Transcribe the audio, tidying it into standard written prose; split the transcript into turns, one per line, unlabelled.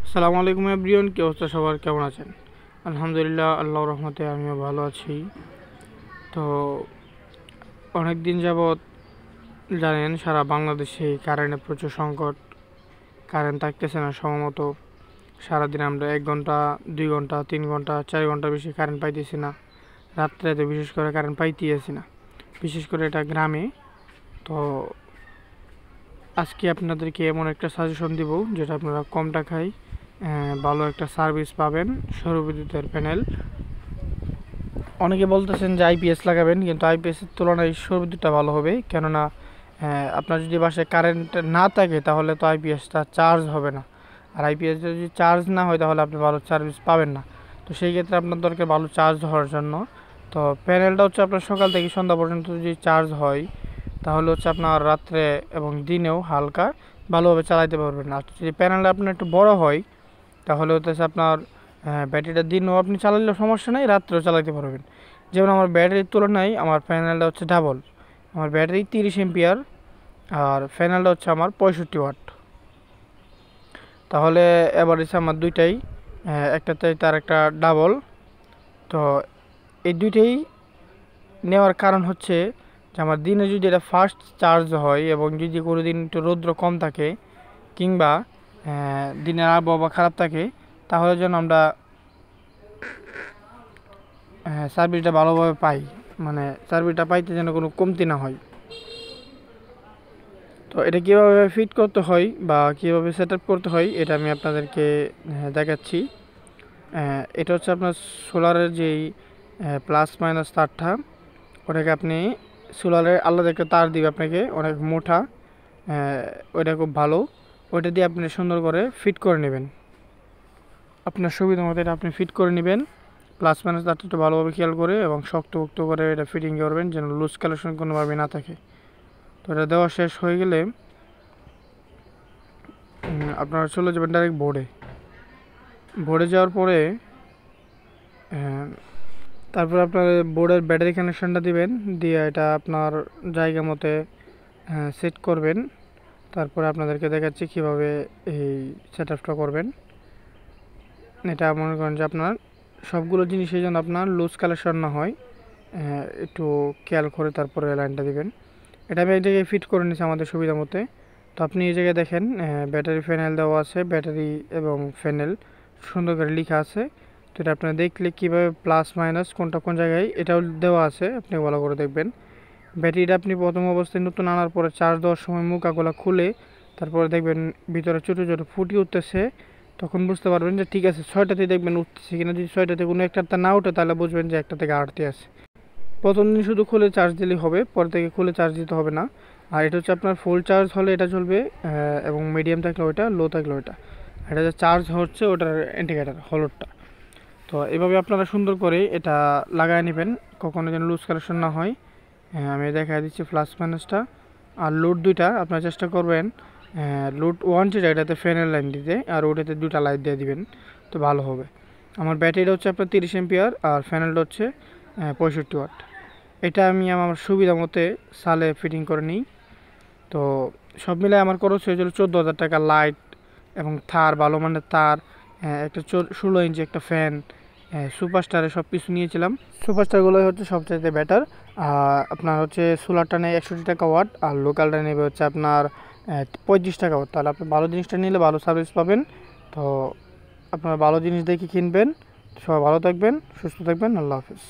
আসসালামু আলাইকুম এভরিওয়ান, কি অবস্থা সবার, কেমন আছেন? আলহামদুলিল্লাহ, আল্লাহর রহমতে আমিও ভালো আছি। তো অনেক দিন যাবৎ জানেন সারা বাংলাদেশে কারেন্টের প্রচুর সংকট। কারেন্ট থাকতেছে না সময়মতো। সারাদিন আমরা 1 ঘন্টা, 2 ঘন্টা, 3 ঘন্টা, 4 ঘন্টা বেশি কারেন্ট পাইতেছি না। রাত্রে তো বিশেষ করে কারেন্ট পাইতেছি না, বিশেষ করে এটা গ্রামে। তো আজকে আপনাদেরকে এমন একটা সাজেশন দিব যেটা আপনারা কম টাকায় ভালো একটা সার্ভিস পাবেন। সৌরবিদ্যুতের প্যানেল। অনেকে বলতেছেন যে আইপিএস লাগাবেন, কিন্তু আইপিএসের তুলনায় সৌরবিদ্যুৎটা ভালো হবে। কেননা আপনার যদি বাসায় কারেন্ট না থাকে তাহলে তো আইপিএসটা চার্জ হবে না, আর আইপিএস যদি চার্জ না হয় তাহলে আপনি ভালো সার্ভিস পাবেন না। তো সেই ক্ষেত্রে আপনার দরকার ভালো চার্জ হওয়ার জন্য। তো প্যানেলটা হচ্ছে আপনার সকাল থেকে সন্ধ্যা পর্যন্ত যদি চার্জ হয় তাহলে হচ্ছে আপনার রাত্রে এবং দিনেও হালকা ভালোভাবে চালাতে পারবেন। আর যদি প্যানেলটা আপনার একটু বড় হয় তাহলে হচ্ছে আপনার ব্যাটারিটা দিনও আপনি চালালেও সমস্যা নেই, রাত্রেও চালাতে পারবেন। যেমন আমার ব্যাটারির তুলনায় আমার প্যানেলটা হচ্ছে ডাবল। আমার ব্যাটারি 30 এম্পিয়ার আর প্যানেলটা হচ্ছে আমার 65 ওয়াট। তাহলে এভারেজ আমার দুইটাই একটাতে তার একটা ডাবল। তো এই দুইটাই নেওয়ার কারণ হচ্ছে যে আমার দিনে যদি এটা ফাস্ট চার্জ হয় এবং যদি কোনো দিন একটু রৌদ্র কম থাকে কিংবা দিনের আবহাওয়া খারাপ থাকে তাহলে যেন আমরা সার্ভিসটা ভালোভাবে পাই, মানে সার্ভিসটা পাইতে যেন কোনো কমতি না হয়। তো এটা কীভাবে ফিট করতে হয় বা কীভাবে সেট আপ করতে হয় এটা আমি আপনাদেরকে দেখাচ্ছি। এটা হচ্ছে আপনার সোলারের যেই প্লাস মাইনাস তারটা, ওটাকে আপনি সোলারের আলাদা একটা তার দিবে আপনাকে, অনেক মোটা। ওইটা খুব ভালো। ওইটা দিয়ে আপনি সুন্দর করে ফিট করে নেবেন। আপনার সুবিধা মতো এটা আপনি ফিট করে নেবেন। প্লাস মাইনাস তারটা একটু ভালোভাবে খেয়াল করে এবং শক্তপোক্ত করে এটা ফিটিং করবেন যেন লুজ কালেকশন কোনোভাবে না থাকে। তো এটা দেওয়া শেষ হয়ে গেলে আপনারা চলে যাবেন ডাইরেক্ট বোর্ডে যাওয়ার পরে তারপর আপনার বোর্ডের ব্যাটারি কানেকশানটা দিবেন, দিয়ে এটা আপনার জায়গা মতে সেট করবেন। তারপরে আপনাদেরকে দেখাচ্ছি কীভাবে এই সেট আপটা করবেন। এটা মনে করেন যে আপনার সবগুলো জিনিসের জন্য আপনার লুজ কালেকশন না হয়, একটু খেয়াল করে তারপরে লাইনটা দিবেন। এটা আমি এক জায়গায় ফিট করে নিচ্ছি আমাদের সুবিধা মতে। তো আপনি এই জায়গায় দেখেন ব্যাটারি ফ্যানেল দেওয়া আছে, ব্যাটারি এবং ফ্যানেল সুন্দর করে লেখা আছে। তো এটা আপনারা দেখলে কীভাবে প্লাস মাইনাস কোনটা কোন জায়গায় এটাও দেওয়া আছে, আপনি ভালো করে দেখবেন। ব্যাটারিটা আপনি প্রথম অবস্থায় নতুন আনার পরে চার্জ দেওয়ার সময় মুখাগুলো খুলে তারপরে দেখবেন ভিতরে ছোটো ছোটো ফুটি উঠতেছে, তখন বুঝতে পারবেন যে ঠিক আছে। 6টাতেই দেখবেন উঠতেছে কিনা, যদি 6টাতে কোনো একটাতে না উঠে তাহলে বুঝবেন যে একটা থেকে আটতে আছে। প্রথম দিন শুধু খুলে চার্জ দিলেই হবে, পরে থেকে খুলে চার্জ দিতে হবে না। আর এটা হচ্ছে আপনার ফুল চার্জ হলে এটা চলবে, এবং মিডিয়াম থাকলে ওইটা, লো থাকলে ওইটা। এটা যে চার্জ হচ্ছে ওটার ইন্ডিকেটার হলুদটা। তো এভাবে আপনারা সুন্দর করে এটা লাগায় নেবেন, কখনো যেন লুজ কালেকশন না হয়। আমি দেখা দিচ্ছি প্লাস মাইনাসটা। আর লোড দুইটা আপনারা চেষ্টা করবেন লোড 1 যেটা এটাতে ফ্যানের লাইন দিতে, আর ওটাতে দুটা লাইট দিয়ে দিবেন, তো ভালো হবে। আমার ব্যাটারিটা হচ্ছে আপনার 30 এম্পিয়ার আর ফ্যানেলটা হচ্ছে 65 ওয়াট। এটা আমি আমার সুবিধা মতে সালে ফিটিং করে নিই। তো সব মিলে আমার খরচ হয়েছিল 14,000 টাকা। লাইট এবং তার, ভালো মানের তার, একটা 16 ইঞ্চি একটা ফ্যান, সুপারস্টারে সব কিছু নিয়েছিলাম। সুপারস্টারগুলোই হচ্ছে সবচাইতে বেটার। আপনার হচ্ছে সোলারটা নেয় 61 টাকা ওয়াট, আর লোকালটা নেবে হচ্ছে আপনার 35 টাকা ওয়াট। তাহলে আপনি ভালো জিনিসটা নিলে ভালো সার্ভিস পাবেন। তো আপনারা ভালো জিনিস দেখে কিনবেন। সবাই ভালো থাকবেন, সুস্থ থাকবেন। আল্লাহ হাফিজ।